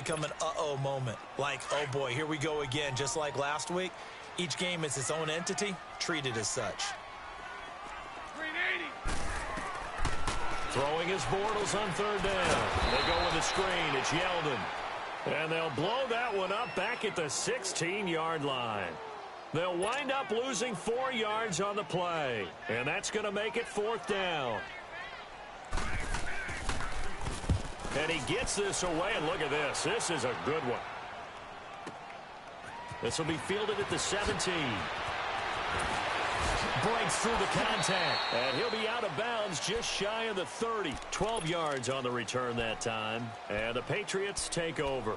become an uh-oh moment. Like, oh boy, here we go again, just like last week. Each game is its own entity, treated as such. Throwing his Bortles on third down. They go with the screen. It's Yeldon. And they'll blow that one up back at the 16-yard line. They'll wind up losing 4 yards on the play. And that's going to make it 4th down. And he gets this away, and look at this. This is a good one. This will be fielded at the 17. Breaks through the contact. And he'll be out of bounds just shy of the 30. 12 yards on the return that time. And the Patriots take over.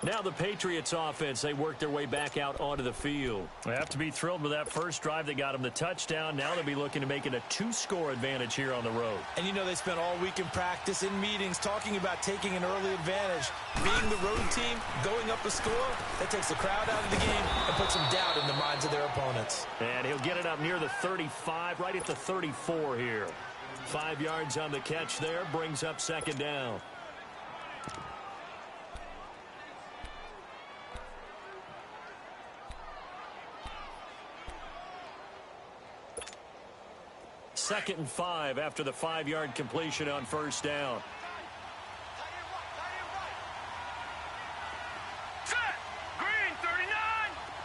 Now the Patriots offense, they work their way back out onto the field. They have to be thrilled with that first drive that got them the touchdown. Now they'll be looking to make it a 2-score advantage here on the road. And you know they spent all week in practice, in meetings, talking about taking an early advantage. Being the road team, going up a score, that takes the crowd out of the game and puts some doubt in the minds of their opponents. And he'll get it up near the 35, right at the 34 here. 5 yards on the catch there, brings up 2nd down. Second and 5 after the 5-yard completion on first down. Set! Green 39!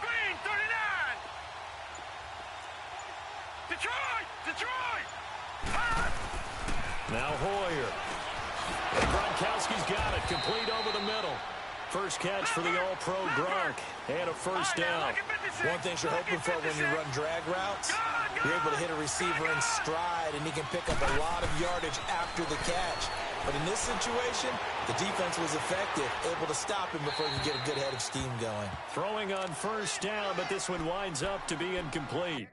Green 39! Detroit! Detroit! Now Hoyer. And Gronkowski's got it. Complete over the middle. First catch for the All-Pro Gronk. And a first down. One thing you're hoping for when you run drag routes, you're able to hit a receiver in stride, and he can pick up a lot of yardage after the catch. But in this situation, the defense was effective, able to stop him before he could get a good head of steam going. Throwing on first down, but this one winds up to be incomplete.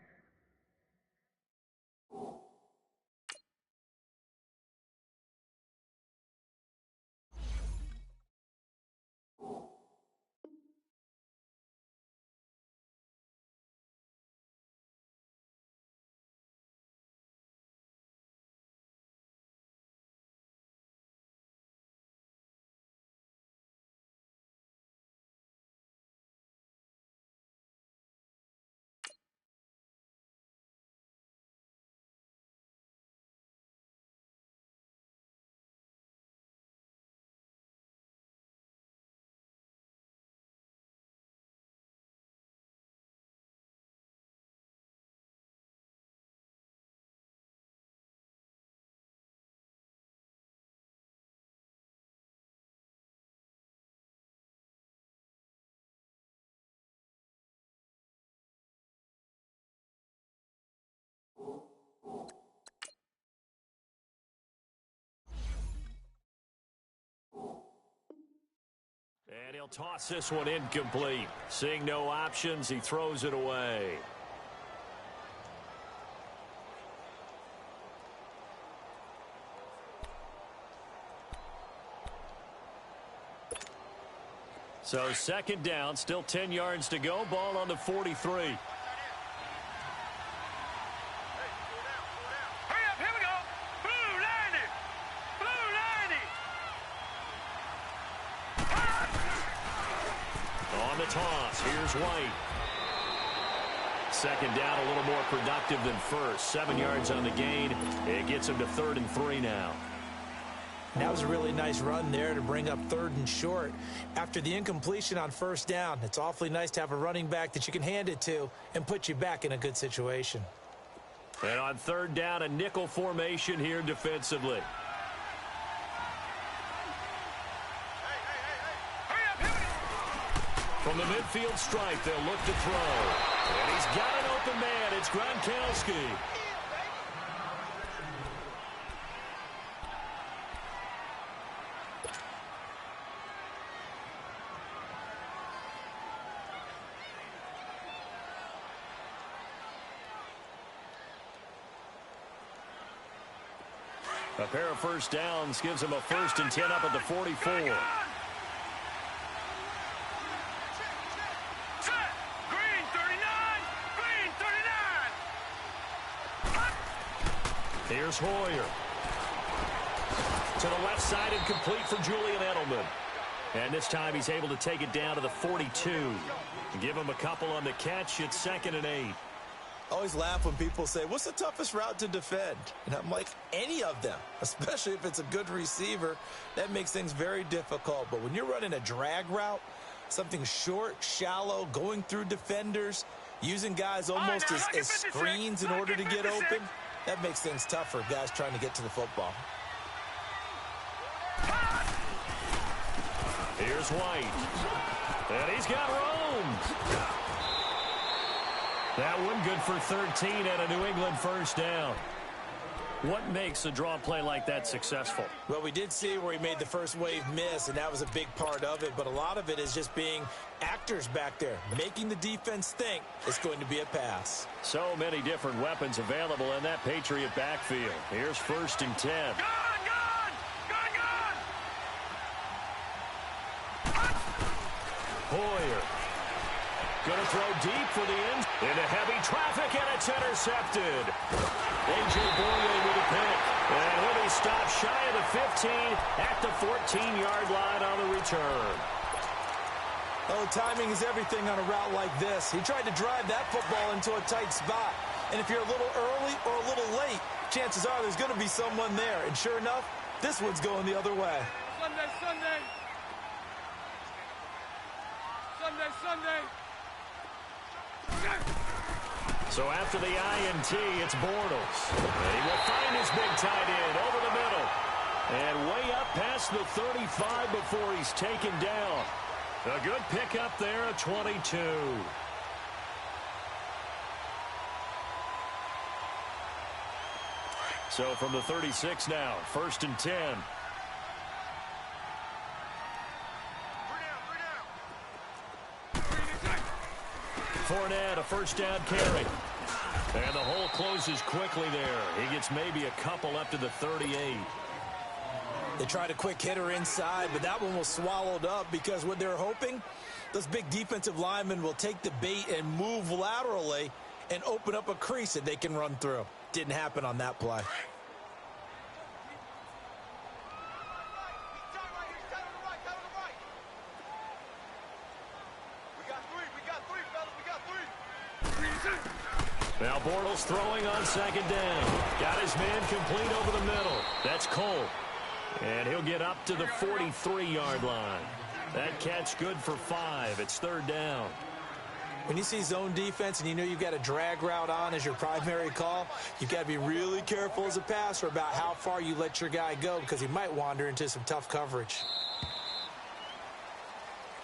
And he'll toss this one incomplete. Seeing no options, he throws it away. So 2nd down, still 10 yards to go. Ball on the 43. Toss. Here's White. 2nd down, a little more productive than first. 7 yards on the gain. It gets him to 3rd and 3 now. That was a really nice run there to bring up 3rd and short. After the incompletion on first down, it's awfully nice to have a running back that you can hand it to and put you back in a good situation. And on 3rd down, a nickel formation here defensively. From the midfield stripe, they'll look to throw. And he's got an open man. It's Gronkowski. A pair of first downs gives him a 1st and 10 up at the 44. Here's Hoyer. To the left side and complete for Julian Edelman. And this time he's able to take it down to the 42. Give him a couple on the catch. It's 2nd and 8. I always laugh when people say, what's the toughest route to defend? And I'm like, any of them, especially if it's a good receiver. That makes things very difficult. But when you're running a drag route, something short, shallow, going through defenders, using guys almost as screens in order to get open, that makes things tough for guys trying to get to the football. Here's White. And he's got room. That one good for 13 and a New England first down. What makes a draw play like that successful? Well, we did see where he made the first wave miss, and that was a big part of it. But a lot of it is just being actors back there, making the defense think it's going to be a pass. So many different weapons available in that Patriot backfield. Here's 1st and 10. Hoyer. Going to throw deep for the end. Into heavy traffic, and it's intercepted. A.J. Boyer with a pick. And he'll be stopped shy of the 15 at the 14-yard line on the return. Oh, timing is everything on a route like this. He tried to drive that football into a tight spot. And if you're a little early or a little late, chances are there's going to be someone there. And sure enough, this one's going the other way. Sunday. So after the INT, it's Bortles. And he will find his big tight end over the middle. And way up past the 35 before he's taken down. A good pickup there at 22. So from the 36 now, 1st and 10. Fournette, a first down carry. And the hole closes quickly there. He gets maybe a couple up to the 38. They tried a quick hitter inside, but that one was swallowed up because what they're hoping, those big defensive linemen will take the bait and move laterally and open up a crease that they can run through. Didn't happen on that play. Now Bortles throwing on 2nd down. Got his man complete over the middle. That's Cole. And he'll get up to the 43-yard line. That catch good for 5. It's 3rd down. When you see zone defense and you know you've got a drag route on as your primary call, you've got to be really careful as a passer about how far you let your guy go because he might wander into some tough coverage.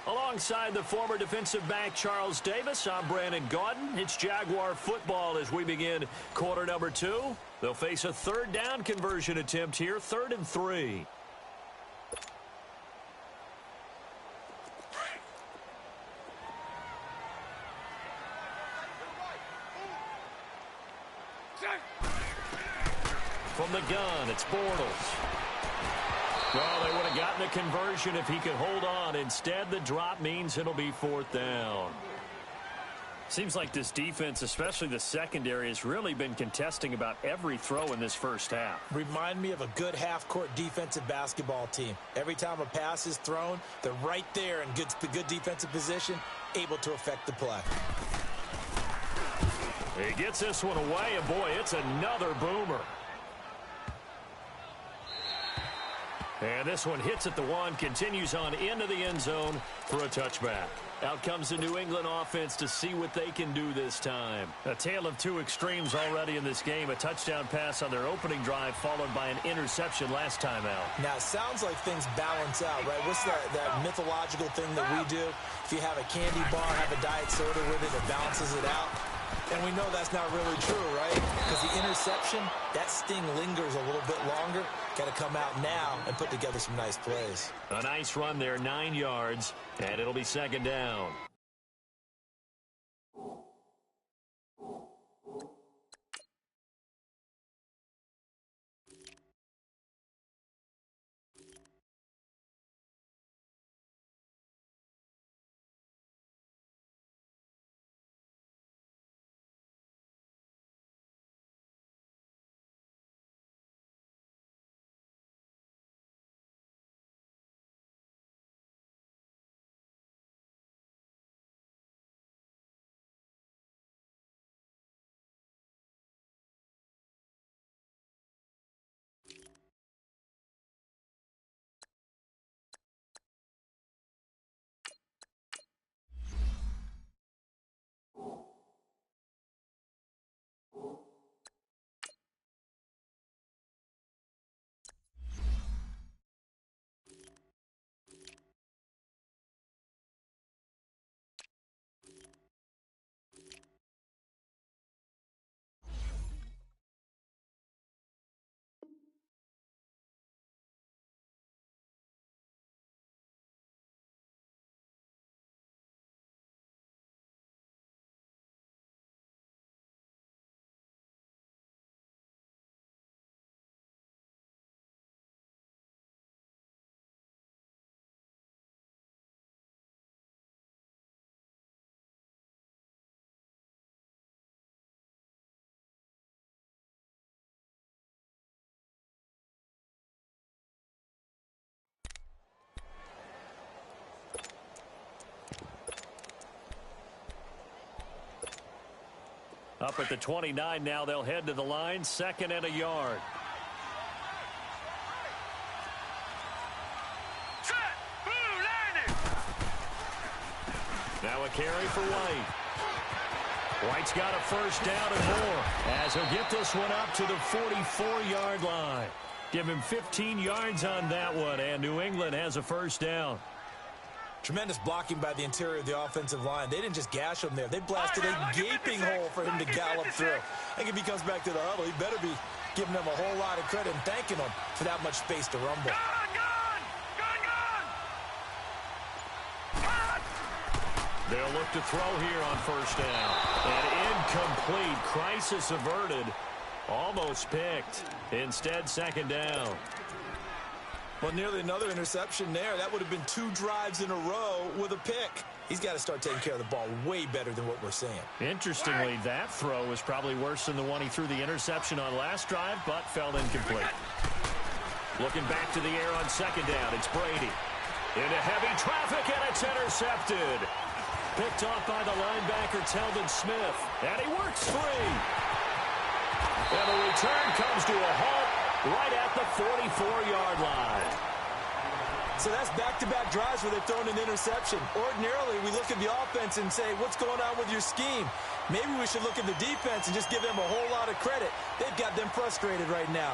Alongside the former defensive back Charles Davis, I'm Brandon Gaudin. It's Jaguar football as we begin quarter number 2. They'll face a 3rd down conversion attempt here, 3rd and 3. From the gun, it's Bortles. Well, they would have gotten a conversion if he could hold on. Instead, the drop means it'll be 4th down. Seems like this defense, especially the secondary, has really been contesting about every throw in this first half. Remind me of a good half-court defensive basketball team. Every time a pass is thrown, they're right there in good defensive position, able to affect the play. He gets this one away, and boy, it's another boomer. And this one hits at the 1, continues on into the end zone for a touchback. Out comes the New England offense to see what they can do this time. A tale of two extremes already in this game. A touchdown pass on their opening drive followed by an interception last time out. Now, it sounds like things balance out, right? What's that mythological thing that we do? If you have a candy bar, have a diet soda with it, it balances it out. And we know that's not really true, right? Because the interception, that sting lingers a little bit longer. Got to come out now and put together some nice plays. A nice run there, 9 yards, and it'll be 2nd down. Up at the 29 now, they'll head to the line, 2nd and a yard. Set. Blue landing. Now a carry for White. White's got a first down and more as he'll get this one up to the 44-yard line. Give him 15 yards on that one, and New England has a first down. Tremendous blocking by the interior of the offensive line. They didn't just gash him there. They blasted a gaping hole for him to gallop through. I think if he comes back to the huddle, he better be giving them a whole lot of credit and thanking them for that much space to rumble. They'll look to throw here on first down. And incomplete. Crisis averted. Almost picked. Instead, 2nd down. Well, nearly another interception there. That would have been 2 drives in a row with a pick. He's got to start taking care of the ball way better than what we're seeing. Interestingly, that throw was probably worse than the one he threw the interception on last drive, but fell incomplete. Looking back to the air on 2nd down, it's Brady. Into heavy traffic, and it's intercepted. Picked off by the linebacker, Telvin Smith. And he works free. And the return comes to a halt right at the 44-yard line. So that's back-to-back drives where they've thrown an interception. Ordinarily, we look at the offense and say, what's going on with your scheme? Maybe we should look at the defense and just give them a whole lot of credit. They've got them frustrated right now.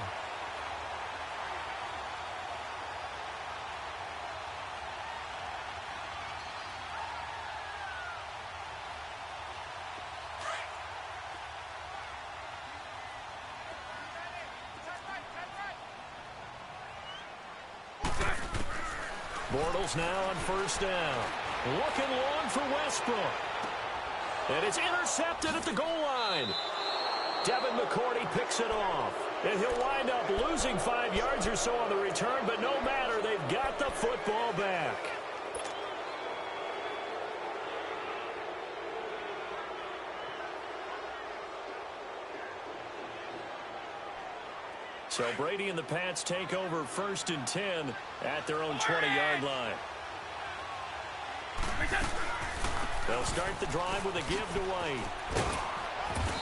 Bortles now on first down. Looking long for Westbrook. And it's intercepted at the goal line. Devin McCourty picks it off. And he'll wind up losing 5 yards or so on the return, but no matter, they've got the football back. So Brady and the Pats take over 1st and 10 at their own 20-yard line. They'll start the drive with a give to White.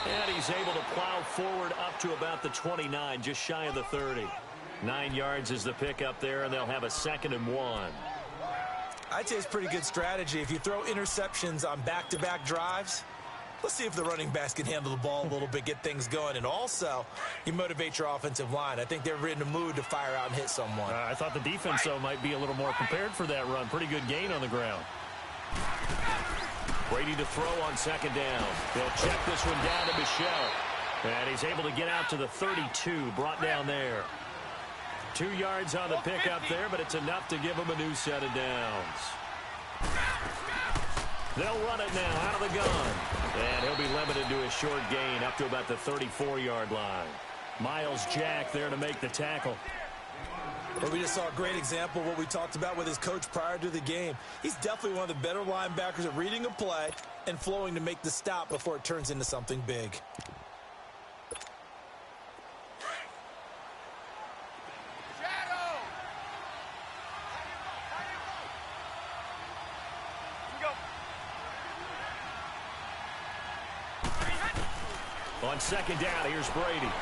And he's able to plow forward up to about the 29, just shy of the 30. 9 yards is the pickup there, and they'll have a 2nd and 1. I'd say it's pretty good strategy. If you throw interceptions on back-to-back drives, let's see if the running backs can handle the ball a little bit, get things going. And also, you motivate your offensive line. I think they're in a mood to fire out and hit someone. I thought the defense, though, might be a little more prepared for that run. Pretty good gain on the ground. Brady to throw on 2nd down. They'll check this one down to Michelle. And he's able to get out to the 32, brought down there. 2 yards on the pickup there, but it's enough to give him a new set of downs. They'll run it now out of the gun. And he'll be limited to a short gain up to about the 34-yard line. Miles Jack there to make the tackle. Well, we just saw a great example of what we talked about with his coach prior to the game. He's definitely one of the better linebackers at reading a play and flowing to make the stop before it turns into something big. On 2nd down, here's Brady.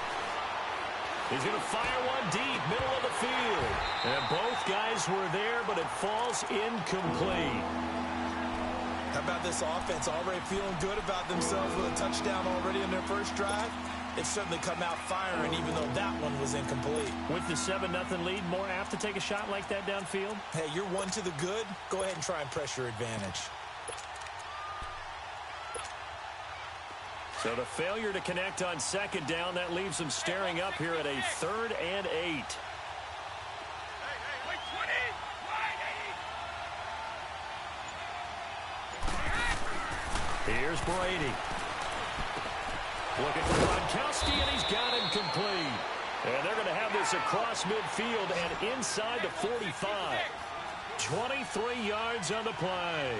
He's going to fire one deep, middle of the field. And both guys were there, but it falls incomplete. How about this offense already feeling good about themselves with a touchdown already in their first drive? They've certainly come out firing, even though that one was incomplete. With the 7-0 lead, more apt to take a shot like that downfield? Hey, you're one to the good. Go ahead and try and press your advantage. So the failure to connect on 2nd down, that leaves them staring up here at a 3rd and 8. Here's Brady. Looking for Gronkowski, and he's got him complete. And they're going to have this across midfield and inside the 45. 23 yards on the play.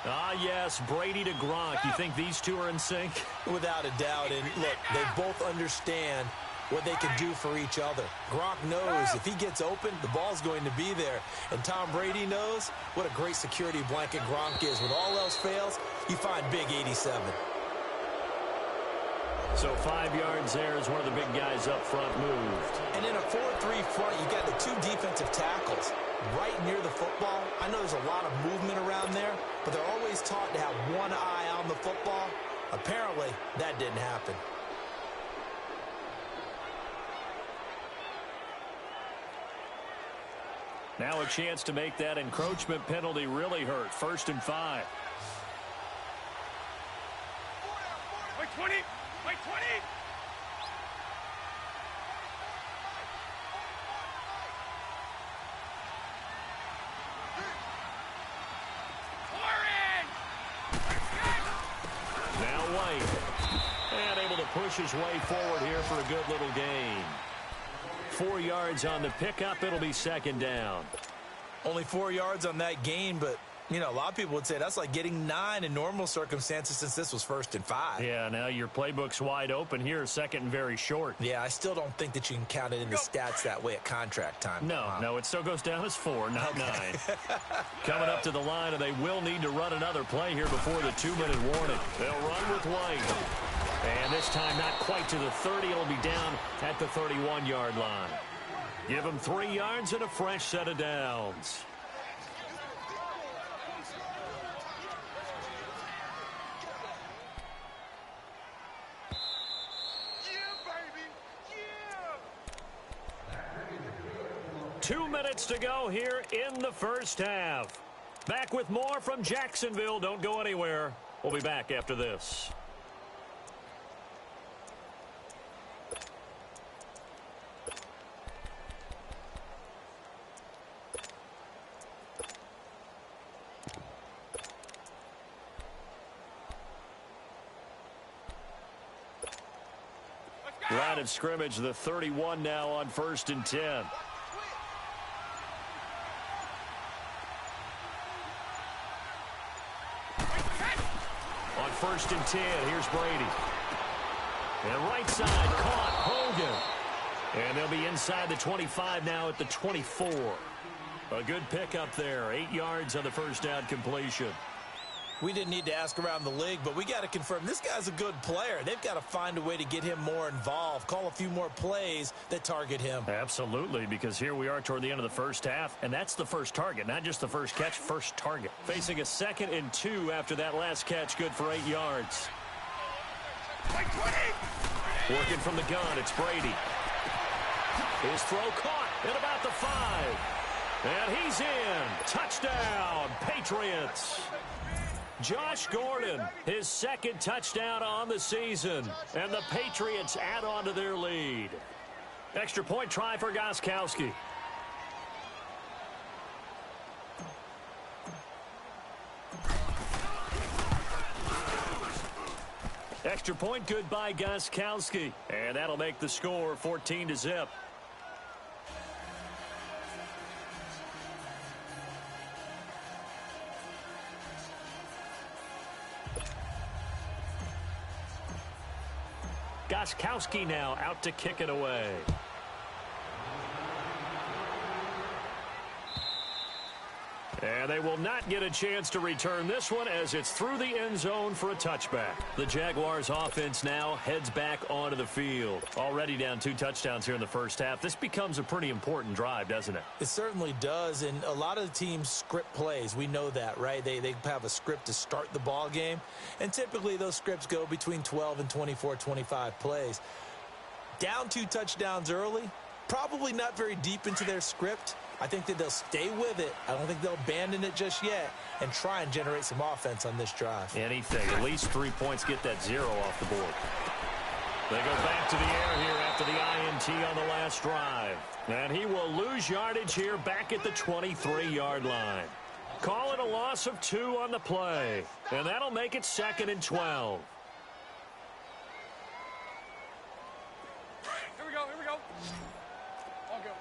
Ah, yes, Brady to Gronk. You think these two are in sync? Without a doubt. And look, they both understand what they can do for each other. Gronk knows if he gets open, the ball's going to be there. And Tom Brady knows what a great security blanket Gronk is. When all else fails, you find big 87. So 5 yards there as one of the big guys up front moved. And in a 4-3 front, you've got the 2 defensive tackles right near the football. I know there's a lot of movement around there, but they're always taught to have one eye on the football. Apparently, that didn't happen. Now a chance to make that encroachment penalty really hurt. 1st and 5. Wait, 20. Wait, 20. Now White. And able to push his way forward here for a good little gain. 4 yards on the pickup. It'll be 2nd down. Only 4 yards on that gain, but, you know, a lot of people would say that's like getting 9 in normal circumstances since this was 1st and 5. Yeah, now your playbook's wide open here, 2nd and very short. Yeah, I still don't think that you can count it in the stats that way at contract time. No, it still goes down as 4, not 9. Coming up to the line, and they will need to run another play here before the 2-minute warning. They'll run with White. And this time not quite to the 30. It'll be down at the 31-yard line. Give them 3 yards and a fresh set of downs. Yeah, baby. Yeah. 2 minutes to go here in the first half. Back with more from Jacksonville. Don't go anywhere. We'll be back after this. Line of scrimmage, the 31 now on 1st and 10. On 1st and 10, here's Brady. And right side, caught, Hogan. And they'll be inside the 25 now at the 24. A good pickup there, 8 yards on the first down completion. We didn't need to ask around the league, but we got to confirm this guy's a good player. They've got to find a way to get him more involved, call a few more plays that target him. Absolutely, because here we are toward the end of the first half, and that's the first target, not just the first catch, first target. Facing a 2nd and 2 after that last catch, good for 8 yards. Working from the gun, it's Brady. His throw caught at about the 5. And he's in. Touchdown, Patriots. Josh Gordon, his 2nd touchdown on the season. And the Patriots add on to their lead. Extra point try for Gostkowski. Extra point good by Gostkowski. And that'll make the score 14-0. Gostkowski now out to kick it away. And they will not get a chance to return this one as it's through the end zone for a touchback. The Jaguars offense now heads back onto the field. Already down 2 touchdowns here in the first half. This becomes a pretty important drive, doesn't it? It certainly does, and a lot of the teams script plays. We know that, right? They have a script to start the ball game, and typically those scripts go between 12 and 24, 25 plays. Down 2 touchdowns early, probably not very deep into their script. I think that they'll stay with it. I don't think they'll abandon it just yet and try and generate some offense on this drive. Anything. At least 3 points, get that 0 off the board. They go back to the air here after the INT on the last drive. And he will lose yardage here back at the 23-yard line. Call it a loss of 2 on the play. And that'll make it 2nd and 12. Here we go. Here we go. I'll go.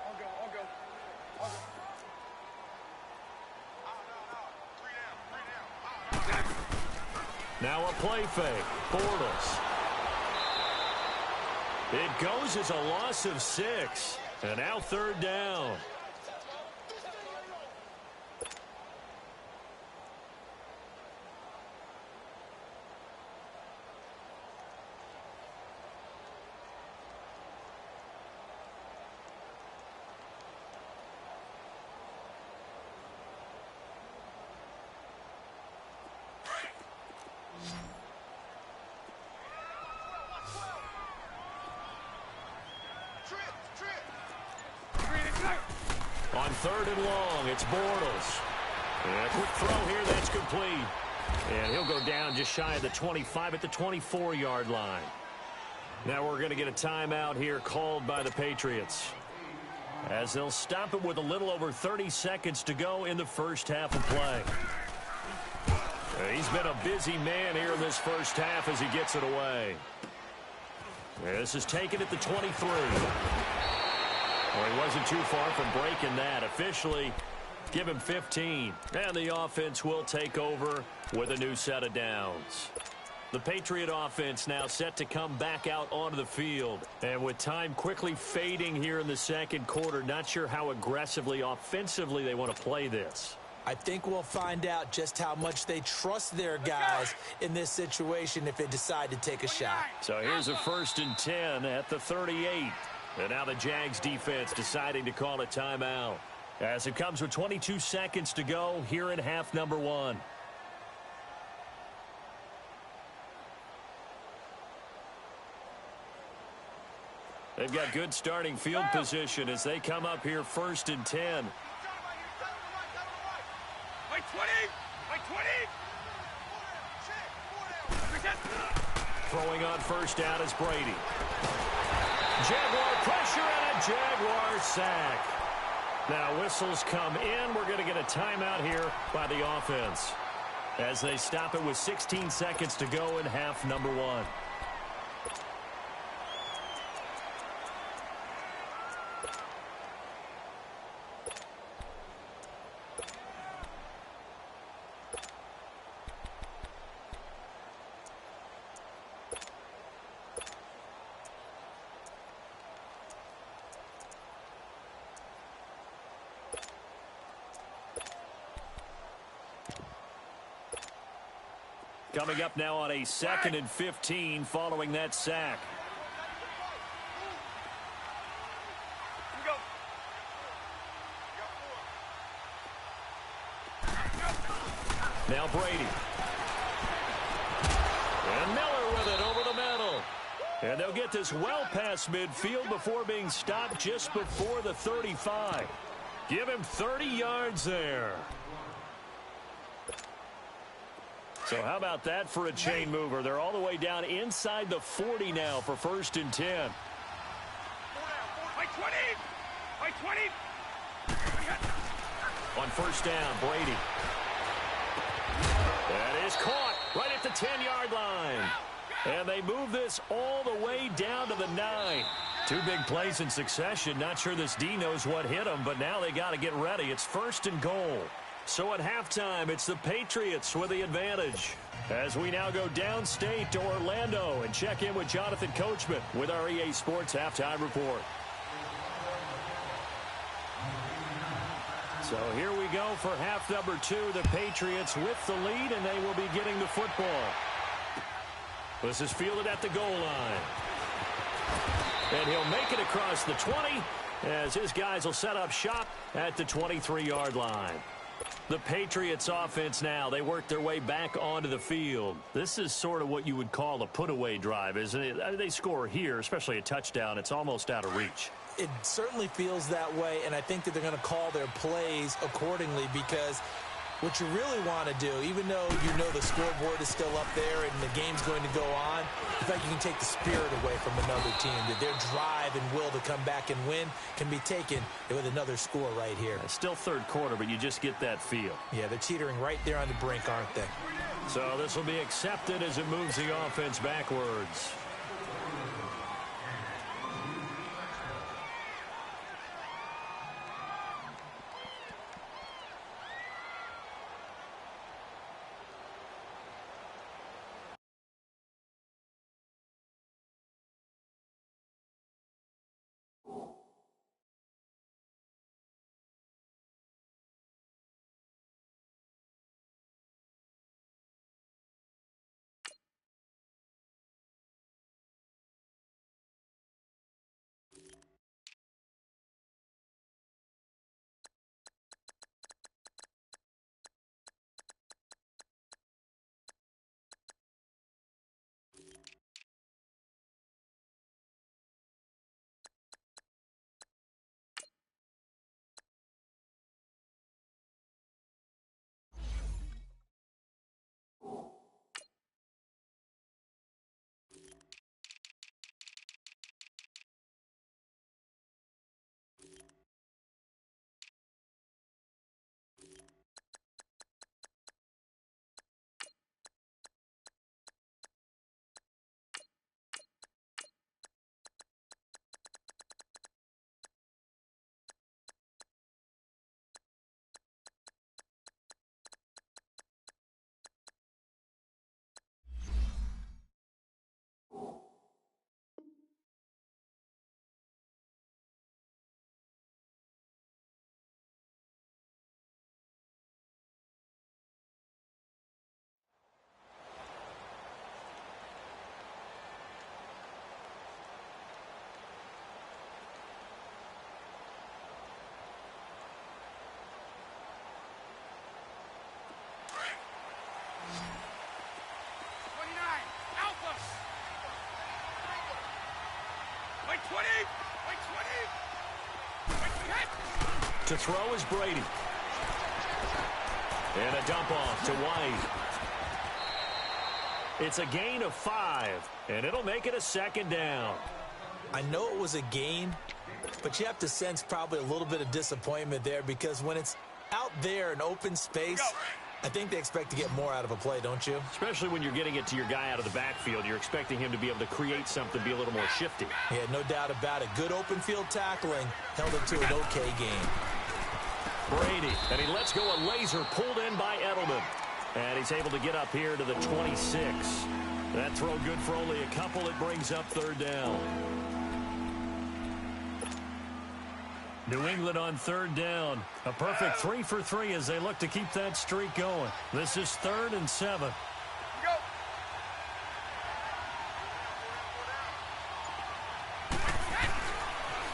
Now a play fake. Bortles. It goes as a loss of 6. And now 3rd down. on 3rd and long. It's Bortles. And a quick throw here that's complete. And he'll go down just shy of the 25 at the 24-yard line. Now we're going to get a timeout here called by the Patriots, as they'll stop it with a little over 30 seconds to go in the first half of play. He's been a busy man here in this first half as he gets it away. This is taken at the 23. Well, he wasn't too far from breaking that. Officially, give him 15. And the offense will take over with a new set of downs. The Patriot offense now set to come back out onto the field. And with time quickly fading here in the second quarter, not sure how aggressively, offensively they want to play this. I think we'll find out just how much they trust their guys in this situation if they decide to take a shot. So here's a 1st and 10 at the 38. And now the Jags defense deciding to call a timeout, as it comes with 22 seconds to go here in half number 1. They've got good starting field position as they come up here 1st and 10. Like 20! Like 20! Throwing on 1st down is Brady. Jaguar pressure and a Jaguar sack. Now whistles come in. We're going to get a timeout here by the offense, as they stop it with 16 seconds to go in half number 1. Coming up now on a 2nd and 15 following that sack. Now Brady. And Miller with it over the middle. And they'll get this well past midfield before being stopped just before the 35. Give him 30 yards there. So how about that for a chain mover? They're all the way down inside the 40 now for 1st and 10. Like 20! Like 20! On 1st down, Brady. That is caught right at the 10-yard line. And they move this all the way down to the 9. 2 big plays in succession. Not sure this D knows what hit them, but now they got to get ready. It's 1st and goal. So at halftime, it's the Patriots with the advantage, as we now go downstate to Orlando and check in with Jonathan Coachman with our EA Sports Halftime Report. So here we go for half number 2. The Patriots with the lead, and they will be getting the football. This is fielded at the goal line. And he'll make it across the 20, as his guys will set up shop at the 23-yard line. The Patriots offense now, they work their way back onto the field. This is sort of what you would call a put-away drive, isn't it? I mean, they score here, especially a touchdown. It's almost out of reach. It certainly feels that way, and I think that they're going to call their plays accordingly, because what you really want to do, even though you know the scoreboard is still up there and the game's going to go on, in fact, you can take the spirit away from another team, that their drive and will to come back and win can be taken with another score right here. It's still 3rd quarter, but you just get that feel. Yeah, they're teetering right there on the brink, aren't they? So this will be accepted as it moves the offense backwards. 20. By 20. By 10. To throw is Brady. And a dump off to White. It's a gain of 5, and it'll make it a second down. I know it was a gain, but you have to sense probably a little bit of disappointment there because when it's out there in open space, I think they expect to get more out of a play, don't you? Especially when you're getting it to your guy out of the backfield. You're expecting him to be able to create something, be a little more shifty. Yeah, no doubt about it. Good open field tackling held it to an okay game. Brady, and he lets go a laser pulled in by Edelman. And he's able to get up here to the 26. That throw good for only a couple. It brings up third down. New England on third down. A perfect 3 for 3 as they look to keep that streak going. This is 3rd and 7. Go.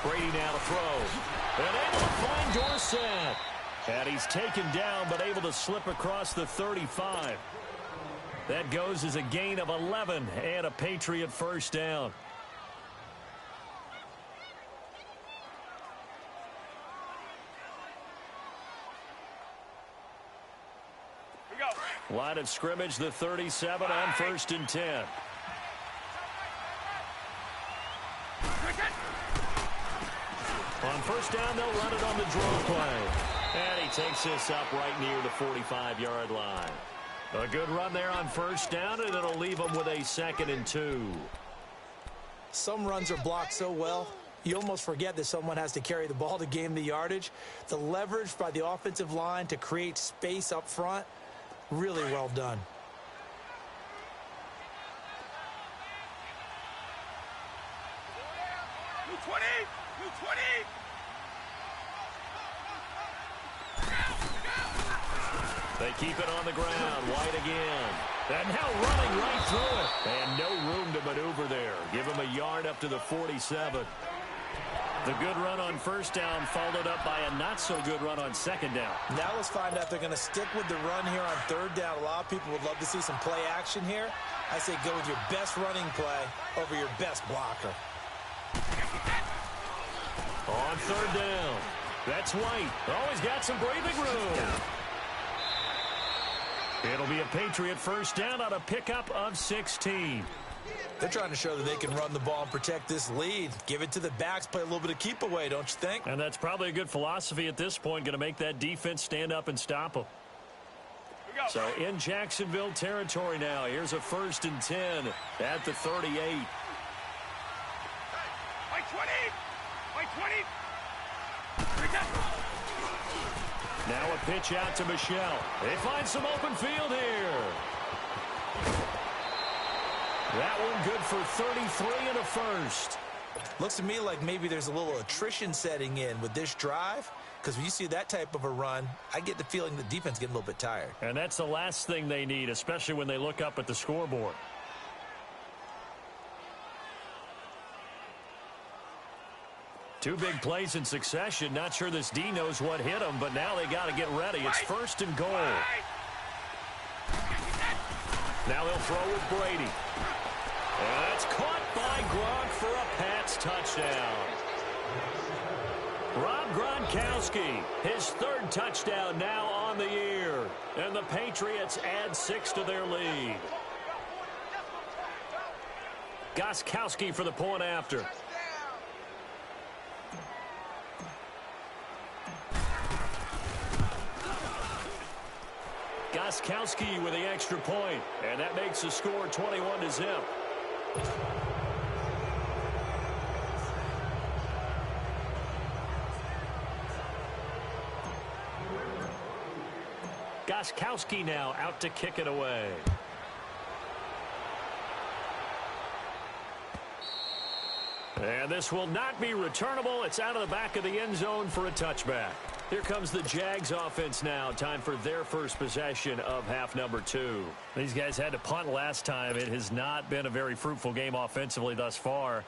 Brady now to throw. And able to find Dorsett. And he's taken down but able to slip across the 35. That goes as a gain of 11 and a Patriot first down. Line of scrimmage, the 37 on 1st and 10. On first down, they'll run it on the draw play. And he takes this up right near the 45-yard line. A good run there on first down, and it'll leave them with a 2nd and 2. Some runs are blocked so well, you almost forget that someone has to carry the ball to gain the yardage. The leverage by the offensive line to create space up front, really well done. New 20. New 20. They keep it on the ground. White again. And now running right through it. And no room to maneuver there. Give him a yard up to the 47. The good run on first down followed up by a not-so-good run on second down. Now let's find out if they're going to stick with the run here on third down. A lot of people would love to see some play action here. I say go with your best running play over your best blocker. On third down. That's White. Always got some breathing room. It'll be a Patriot first down on a pickup of 16. They're trying to show that they can run the ball and protect this lead. Give it to the backs, play a little bit of keep away, don't you think? And that's probably a good philosophy at this point, going to make that defense stand up and stop them. So in Jacksonville territory now, here's a 1st and 10 at the 38. By 20. By 20. Now a pitch out to Michelle. They find some open field here. That one good for 33 and a first. Looks to me like maybe there's a little attrition setting in with this drive, because when you see that type of a run, I get the feeling the defense getting a little bit tired. And that's the last thing they need, especially when they look up at the scoreboard. Two big plays in succession. Not sure this D knows what hit them, but now they got to get ready. It's 1st and goal. Now they'll throw with Brady. And that's caught by Gronk for a Pats touchdown. Rob Gronkowski, his 3rd touchdown now on the year. And the Patriots add 6 to their lead. Gostkowski for the point after. Gostkowski with the extra point, and that makes the score 21 to zip. Gostkowski now out to kick it away. And this will not be returnable. It's out of the back of the end zone for a touchback. Here comes the Jags offense now. Time for their first possession of half number 2. These guys had to punt last time. It has not been a very fruitful game offensively thus far.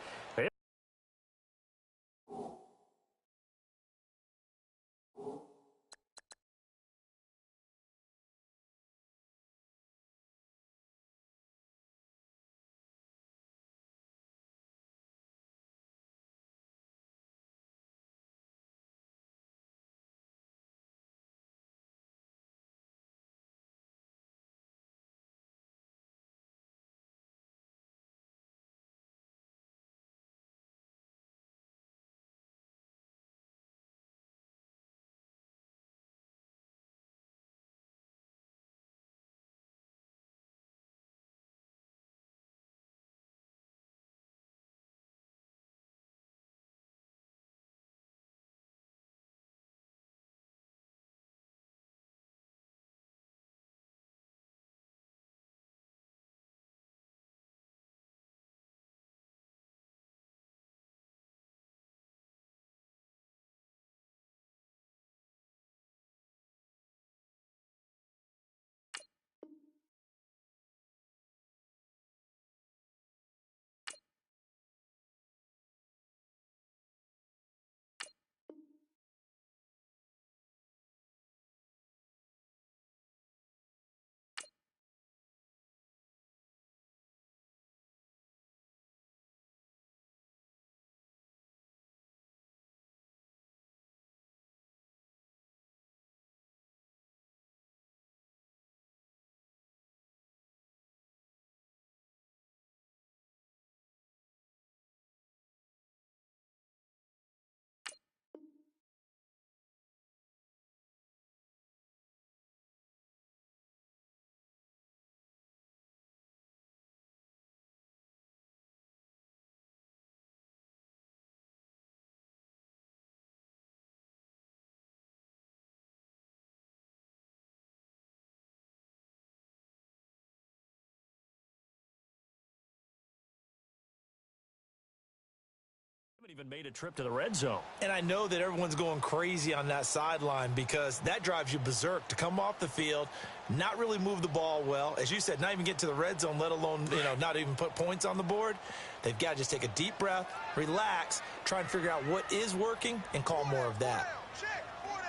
haven't even made a trip to the red zone. And I know that everyone's going crazy on that sideline because that drives you berserk to come off the field, not really move the ball well. As you said, not even get to the red zone, let alone, not even put points on the board. They've got to just take a deep breath, relax, try and figure out what is working, and call more of that. Check. 4 down.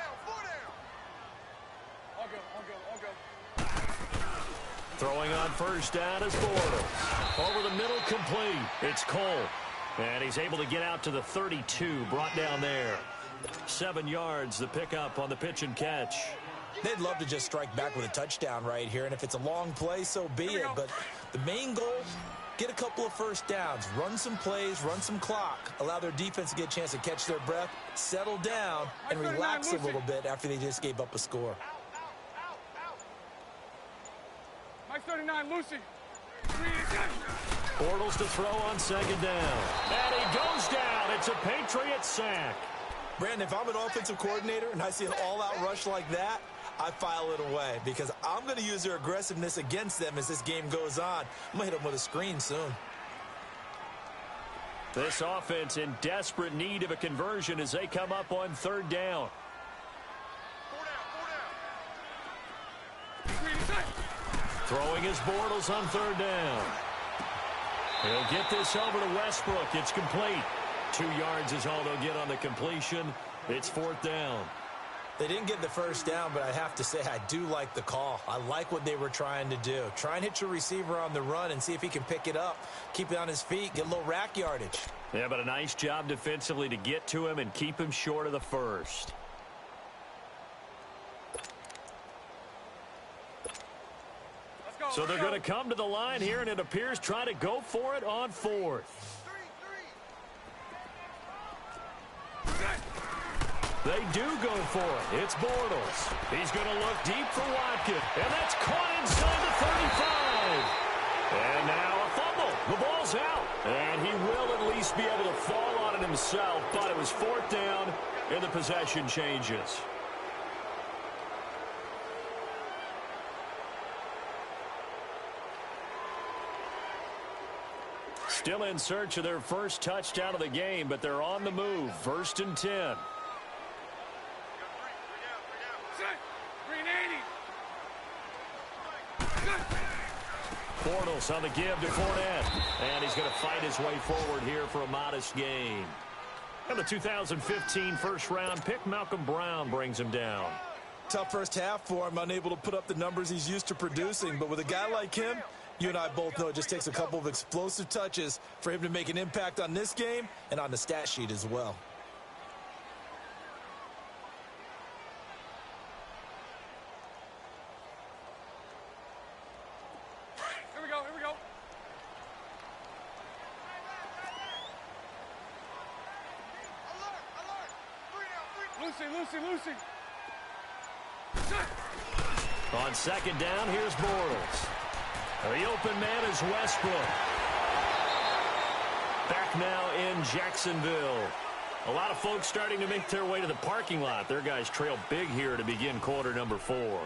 I'll go. Throwing on first down is Bortles. Over the middle, complete. It's Cole. And he's able to get out to the 32, brought down there. 7 yards, the pickup on the pitch and catch. They'd love to just strike back with a touchdown right here, and if it's a long play, so be it. But the main goal, get a couple of first downs, run some plays, run some clock, allow their defense to get a chance to catch their breath, settle down, and relax a little bit after they just gave up a score. Mike 39, Lucy. Bortles to throw on second down. And he goes down. It's a Patriot sack. Brandon, if I'm an offensive coordinator and I see an all-out rush like that, I file it away because I'm going to use their aggressiveness against them as this game goes on. I'm going to hit them with a screen soon. This offense in desperate need of a conversion as they come up on third down. 4 down. Throwing his Bortles on third down. He'll get this over to Westbrook. It's complete. 2 yards is all they'll get on the completion. It's fourth down. They didn't get the first down, but I have to say I do like the call. I like what they were trying to do. Try and hit your receiver on the run and see if he can pick it up, keep it on his feet, get a little rack yardage. Yeah, but a nice job defensively to get to him and keep him short of the first. So they're going to come to the line here, and it appears try to go for it on fourth. They do go for it. It's Bortles. He's going to look deep for Watkins. And that's caught inside the 35. And now a fumble. The ball's out. And he will at least be able to fall on it himself. But it was fourth down, and the possession changes. Still in search of their first touchdown of the game, but they're on the move. 1st and 10. Bortles on the give to Fournette. And he's going to fight his way forward here for a modest gain. And the 2015 first-round pick, Malcolm Brown, brings him down. Tough first half for him, unable to put up the numbers he's used to producing. But with a guy like him, you and I both know it just takes a couple of explosive touches for him to make an impact on this game and on the stat sheet as well. Here we go. Alert. Lucy. On second down, here's Bortles. The open man is Westbrook. Back now in Jacksonville. A lot of folks starting to make their way to the parking lot. Their guys trail big here to begin quarter number 4. Here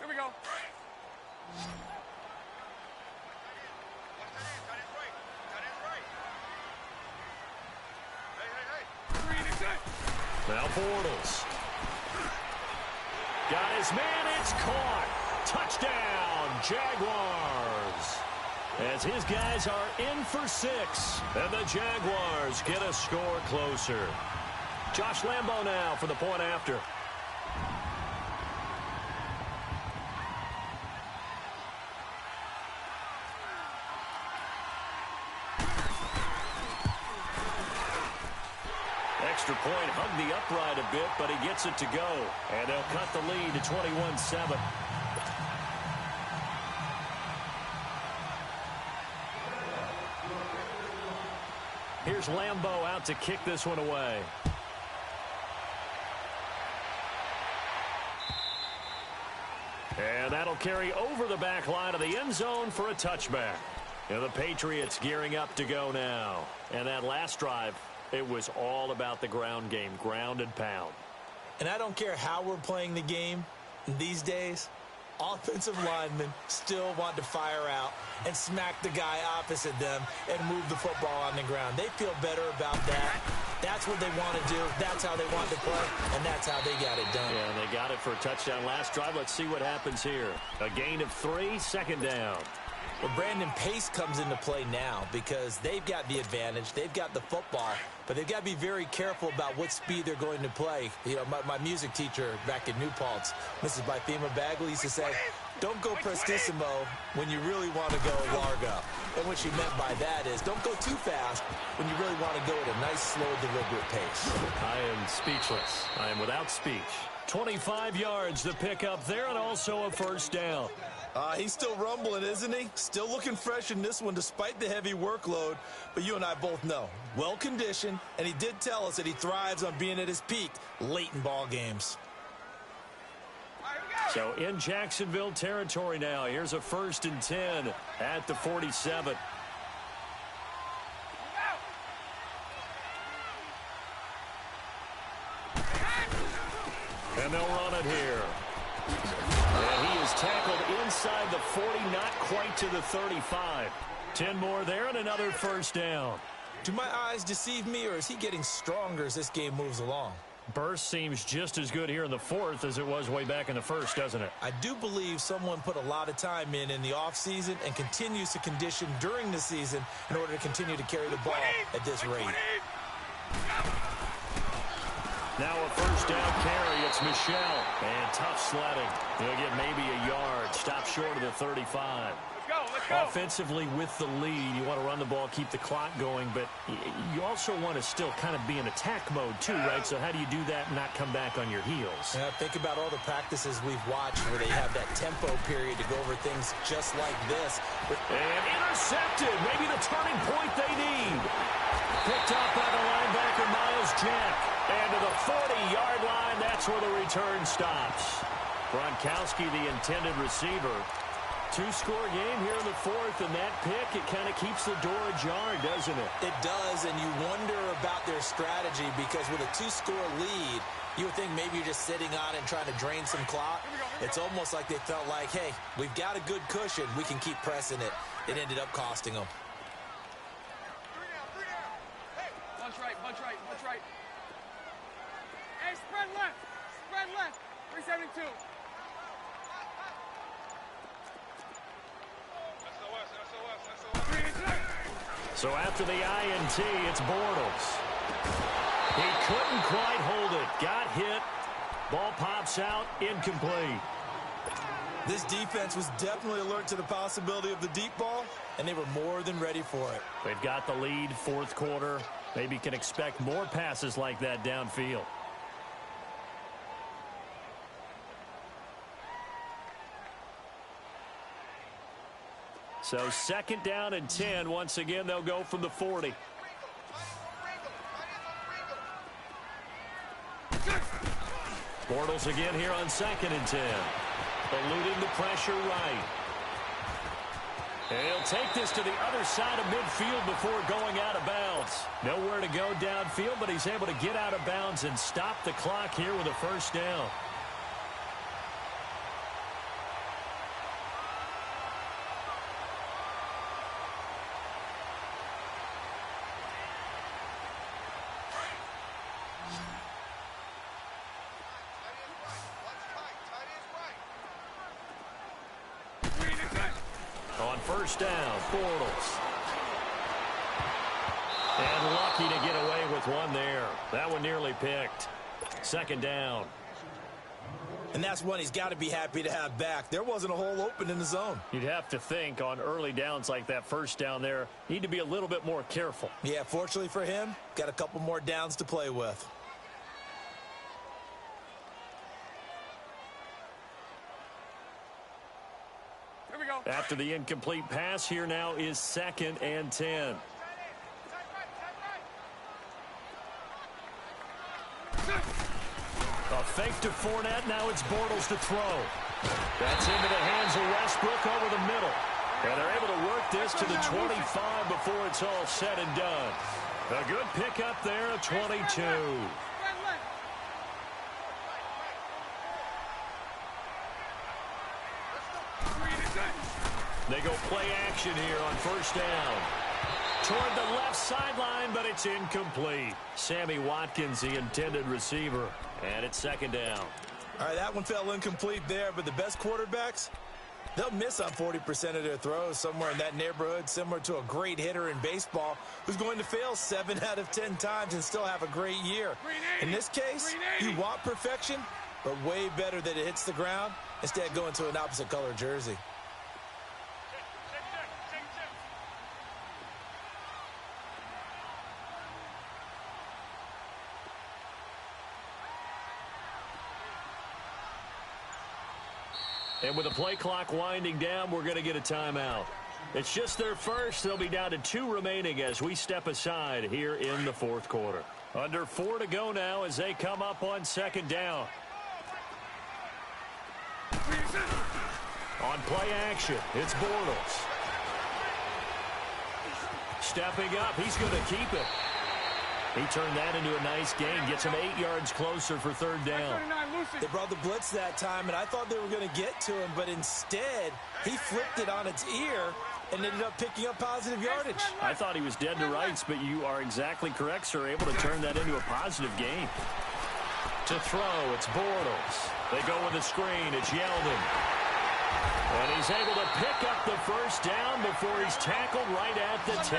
we go. Now Bortles. Got his man, it's caught. Touchdown, Jaguars. As his guys are in for 6. And the Jaguars get a score closer. Josh Lambo now for the point after. Extra point, hugged the upright a bit, but he gets it to go. And they'll cut the lead to 21-7. Here's Lambo out to kick this one away. And that'll carry over the back line of the end zone for a touchback. And the Patriots gearing up to go now. And that last drive, it was all about the ground game, ground and pound. And I don't care how we're playing the game these days, Offensive linemen still want to fire out and smack the guy opposite them and move the football on the ground. They feel better about that. That's what they want to do. That's how they want to play, and that's how they got it done. Yeah, and they got it for a touchdown last drive. Let's see what happens here. A gain of 3, second down. Well, Brandon, pace comes into play now because they've got the advantage. They've got the football, but they've got to be very careful about what speed they're going to play. You know, my music teacher back in New Paltz, Mrs. Bythema Bagley, used to say, don't go prestissimo when you really want to go largo. And what she meant by that is don't go too fast when you really want to go at a nice, slow, deliberate pace. I am speechless. I am without speech. 25 yards to pick up there and also a first down. He's still rumbling, isn't he? Still looking fresh in this one despite the heavy workload. But you and I both know, well-conditioned, and he did tell us that he thrives on being at his peak late in ball games. So in Jacksonville territory now. Here's a 1st and 10 at the 47. And they'll run it here. And he is tackled inside the 40, not quite to the 35. 10 more there and another first down. Do my eyes deceive me, or is he getting stronger as this game moves along? Burst seems just as good here in the 4th as it was way back in the 1st, doesn't it? I do believe someone put a lot of time in the offseason and continues to condition during the season in order to continue to carry the ball at this rate. Now a first down carry. It's Michelle. And tough sledding. He'll get maybe a yard. Stop short of the 35. Let's go. Offensively with the lead, you want to run the ball, keep the clock going, but you also want to still kind of be in attack mode too, right? So how do you do that and not come back on your heels? Yeah, think about all the practices we've watched where they have that tempo period to go over things just like this. And intercepted. Maybe the turning point they need. Picked up by the linebacker, Miles Jack. And to the 40-yard line, that's where the return stops. Gronkowski, the intended receiver. 2-score game here in the 4th, and that pick, it kind of keeps the door ajar, doesn't it? It does, and you wonder about their strategy because with a 2-score lead, you would think maybe you're just sitting on it and trying to drain some clock. It's almost like they felt like, hey, we've got a good cushion. We can keep pressing it. It ended up costing them. Bunch right, bunch right, bunch right. Hey, spread left. Spread left. 372. So after the INT, it's Bortles. He couldn't quite hold it. Got hit. Ball pops out. Incomplete. This defense was definitely alert to the possibility of the deep ball, and they were more than ready for it. They've got the lead, 4th quarter. Maybe can expect more passes like that downfield. So 2nd down and 10. Once again, they'll go from the 40. Bortles again here on 2nd and 10. Eluding the pressure right. And he'll take this to the other side of midfield before going out of bounds. Nowhere to go downfield, but he's able to get out of bounds and stop the clock here with a first down. On first down, Bortles. And lucky to get away with one there. That one nearly picked. 2nd down. And that's one he's got to be happy to have back. There wasn't a hole open in the zone. You'd have to think on early downs like that first down there, need to be a little bit more careful. Yeah, fortunately for him, got a couple more downs to play with. Here we go. After the incomplete pass, here now is 2nd and 10. A fake to Fournette. Now it's Bortles to throw. That's into the hands of Westbrook over the middle. And they're able to work this to the 25 before it's all said and done. A good pickup there at 22. They go play action here on first down. Toward the left sideline, but it's incomplete. Sammy Watkins, the intended receiver, and it's second down. All right, that one fell incomplete there, but the best quarterbacks, they'll miss on 40% of their throws, somewhere in that neighborhood, similar to a great hitter in baseball who's going to fail 7 out of 10 times and still have a great year. In this case, you want perfection, but way better that it hits the ground instead of going to an opposite color jersey. And with the play clock winding down, we're going to get a timeout. It's just their first. They'll be down to 2 remaining as we step aside here in the fourth quarter. Under 4 to go now as they come up on second down. On play action, it's Bortles. Stepping up, he's going to keep it. He turned that into a nice gain, gets him 8 yards closer for third down. They brought the blitz that time, and I thought they were going to get to him, but instead, he flipped it on its ear and ended up picking up positive yardage. I thought he was dead to rights, but you are exactly correct, sir. Able to turn that into a positive gain. To throw, it's Bortles. They go with the screen, it's Yeldon. And he's able to pick up the first down before he's tackled right at the 10.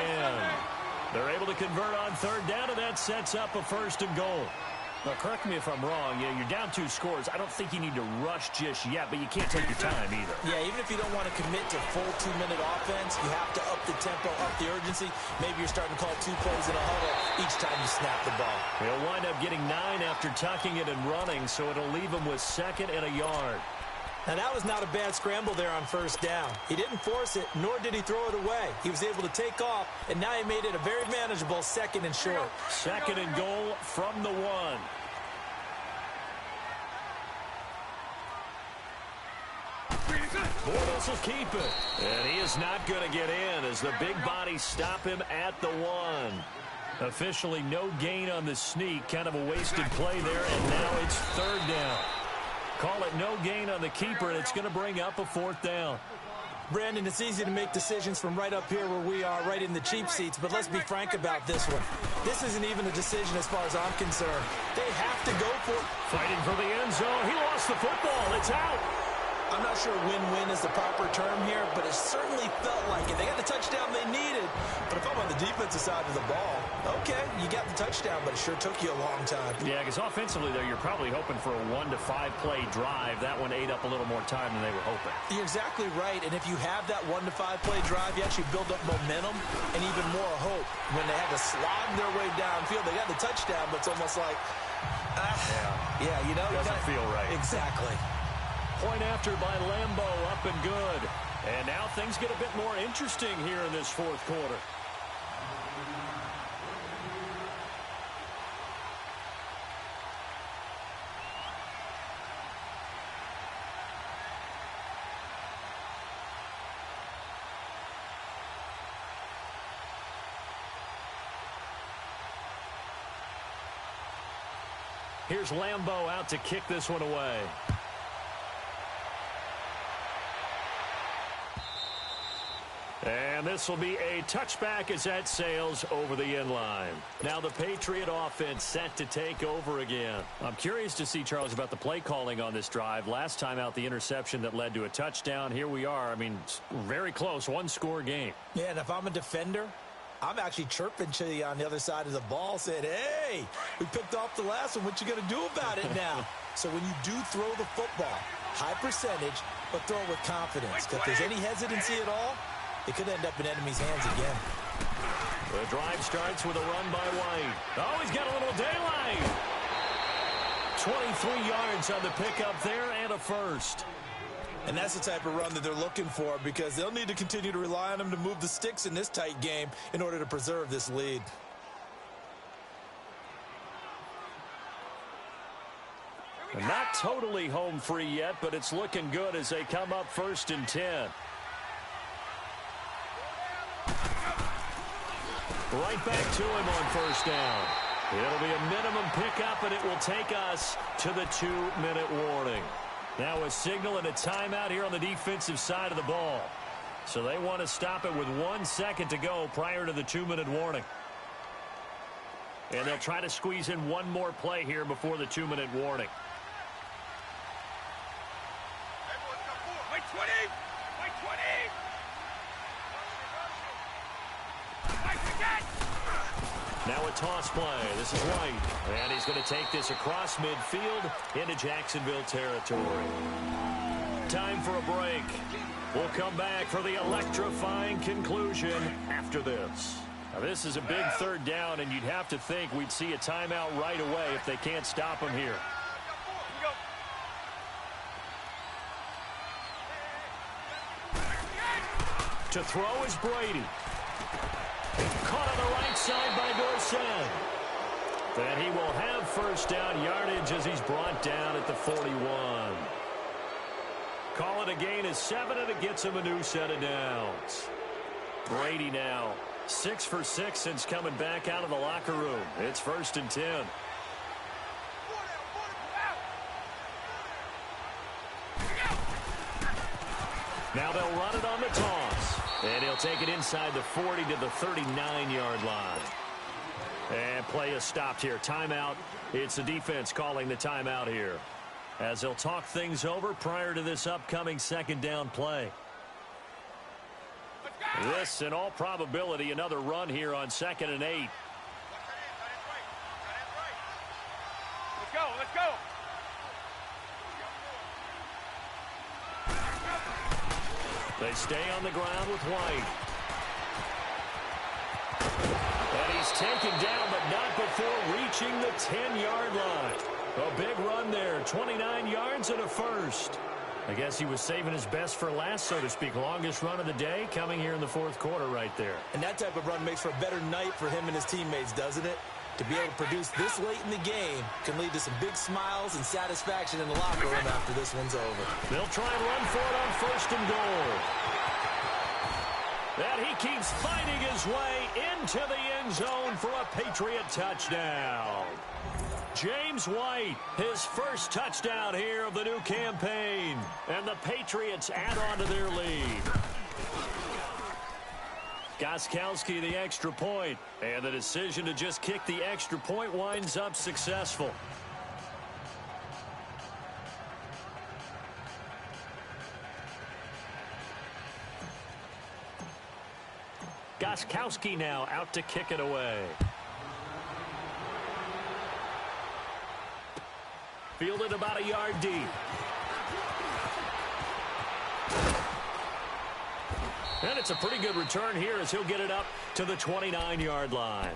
They're able to convert on third down, and that sets up a first and goal. Now, correct me if I'm wrong. Yeah, you're down 2 scores. I don't think you need to rush just yet, but you can't take your time either. Yeah, even if you don't want to commit to full 2-minute offense, you have to up the tempo, up the urgency. Maybe you're starting to call 2 plays in a huddle each time you snap the ball. He'll wind up getting 9 after tucking it and running, so it'll leave him with 2nd and a yard. Now, that was not a bad scramble there on first down. He didn't force it, nor did he throw it away. He was able to take off, and now he made it a very manageable 2nd and short. 2nd and goal from the 1. Bortles will keep it. And he is not going to get in as the big bodies stop him at the 1. Officially no gain on the sneak. Kind of a wasted play there, and now it's third down. Call it no gain on the keeper, and it's going to bring up a 4th down. Brandon, it's easy to make decisions from right up here where we are, right in the cheap seats, but let's be frank about this one. This isn't even a decision as far as I'm concerned. They have to go for it. Fighting for the end zone. He lost the football. It's out. I'm not sure win-win is the proper term here, but it certainly felt like it. They got the touchdown they needed, but if I'm on the defensive side of the ball, okay, you got the touchdown, but it sure took you a long time. Yeah, because offensively there, you're probably hoping for a 1 to 5 play drive. That one ate up a little more time than they were hoping. You're exactly right, and if you have that 1 to 5 play drive, you actually build up momentum and even more hope. When they had to slog their way downfield, they got the touchdown, but it's almost like, yeah, you know. Doesn't feel right. Exactly. Point after by Lambeau, up and good. And now things get a bit more interesting here in this fourth quarter. Here's Lambeau out to kick this one away. And this will be a touchback as that sails over the end line. Now the Patriot offense set to take over again. I'm curious to see, Charles, about the play calling on this drive. Last time out, the interception that led to a touchdown. Here we are. I mean, very close, 1-score game. Yeah, and if I'm a defender, I'm actually chirping to you on the other side of the ball, saying, hey, we picked off the last one. What you going to do about it now? So when you do throw the football, high percentage, but throw it with confidence. If there's any hesitancy at all, it could end up in enemy's hands again. The drive starts with a run by White. Oh, he's got a little daylight. 23 yards on the pickup there and a first. And that's the type of run that they're looking for, because they'll need to continue to rely on them to move the sticks in this tight game in order to preserve this lead. Not totally home free yet, but it's looking good as they come up 1st and 10. Right back to him on first down. It'll be a minimum pickup, and it will take us to the 2-minute warning. Now a signal and a timeout here on the defensive side of the ball. So they want to stop it with 1 second to go prior to the 2-minute warning. And they'll try to squeeze in one more play here before the 2-minute warning. Wait 20! Wait 20! Now a toss play. This is White. And he's going to take this across midfield into Jacksonville territory. Time for a break. We'll come back for the electrifying conclusion after this. Now, this is a big third down, and you'd have to think we'd see a timeout right away if they can't stop him here. To throw is Brady. Caught on the right side by Dorsett. Then he will have first down yardage as he's brought down at the 41. Call it a gain of 7, and it gets him a new set of downs. Brady now 6 for 6 since coming back out of the locker room. It's 1st and 10. Now they'll run it on the toss. And he'll take it inside the 40 to the 39-yard line. And play is stopped here. Timeout. It's the defense calling the timeout here, as they'll talk things over prior to this upcoming 2nd down play. This, in all probability, another run here on 2nd and 8. Let's go, let's go. They stay on the ground with White. And he's taken down, but not before reaching the 10-yard line. A big run there, 29 yards and a first. I guess he was saving his best for last, so to speak. Longest run of the day coming here in the 4th quarter right there. And that type of run makes for a better night for him and his teammates, doesn't it? To be able to produce this late in the game can lead to some big smiles and satisfaction in the locker room after this one's over. They'll try and run for it on 1st and goal. And he keeps fighting his way into the end zone for a Patriot touchdown. James White, his first touchdown here of the new campaign. And the Patriots add on to their lead. Gostkowski the extra point. And the decision to just kick the extra point winds up successful. Gostkowski now out to kick it away. Fielded about a yard deep. And it's a pretty good return here as he'll get it up to the 29-yard line.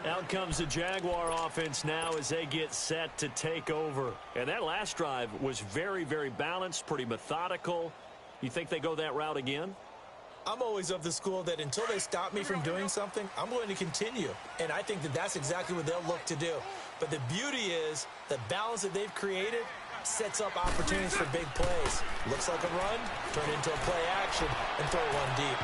Out comes the Jaguar offense now as they get set to take over. And that last drive was very, very balanced, pretty methodical. You think they go that route again? I'm always of the school that until they stop me from doing something, I'm going to continue. And I think that that's exactly what they'll look to do. But the beauty is the balance that they've created sets up opportunities for big plays. Looks like a run, turn into a play action, and throw one deep.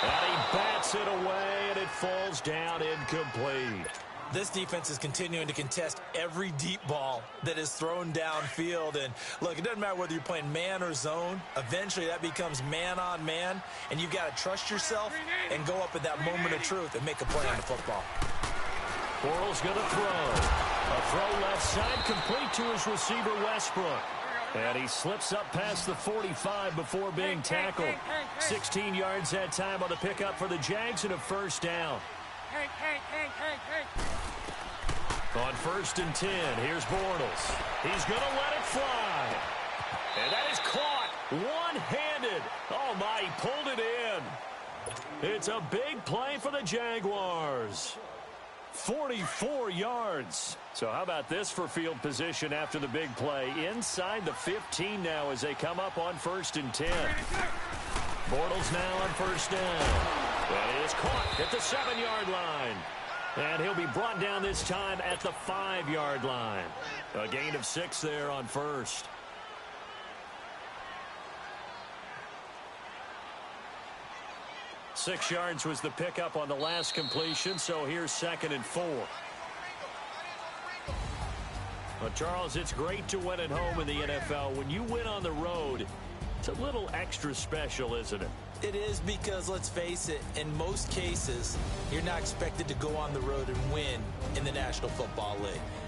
And he bats it away, and it falls down incomplete. This defense is continuing to contest every deep ball that is thrown downfield. And, look, it doesn't matter whether you're playing man or zone. Eventually, that becomes man-on-man, and you've got to trust yourself and go up at that moment of truth and make a play on the football. Bortles going to throw. A throw left side, complete to his receiver, Westbrook. And he slips up past the 45 before being tackled. 16 yards that time on the pickup for the Jags and a first down. On 1st and 10, here's Bortles. He's going to let it fly. And that is caught one-handed. Oh, my, he pulled it in. It's a big play for the Jaguars. 44 yards. So how about this for field position after the big play? Inside the 15 now as they come up on 1st and 10. Bortles now on first down. That is caught at the 7-yard line. And he'll be brought down this time at the 5-yard line. A gain of 6 there on first. Six yards was the pickup on the last completion, so here's 2nd and 4. Well, Charles, it's great to win at home in the NFL. When you win on the road, It's a little extra special, isn't it? It is because, let's face it, in most cases, you're not expected to go on the road and win in the National Football League.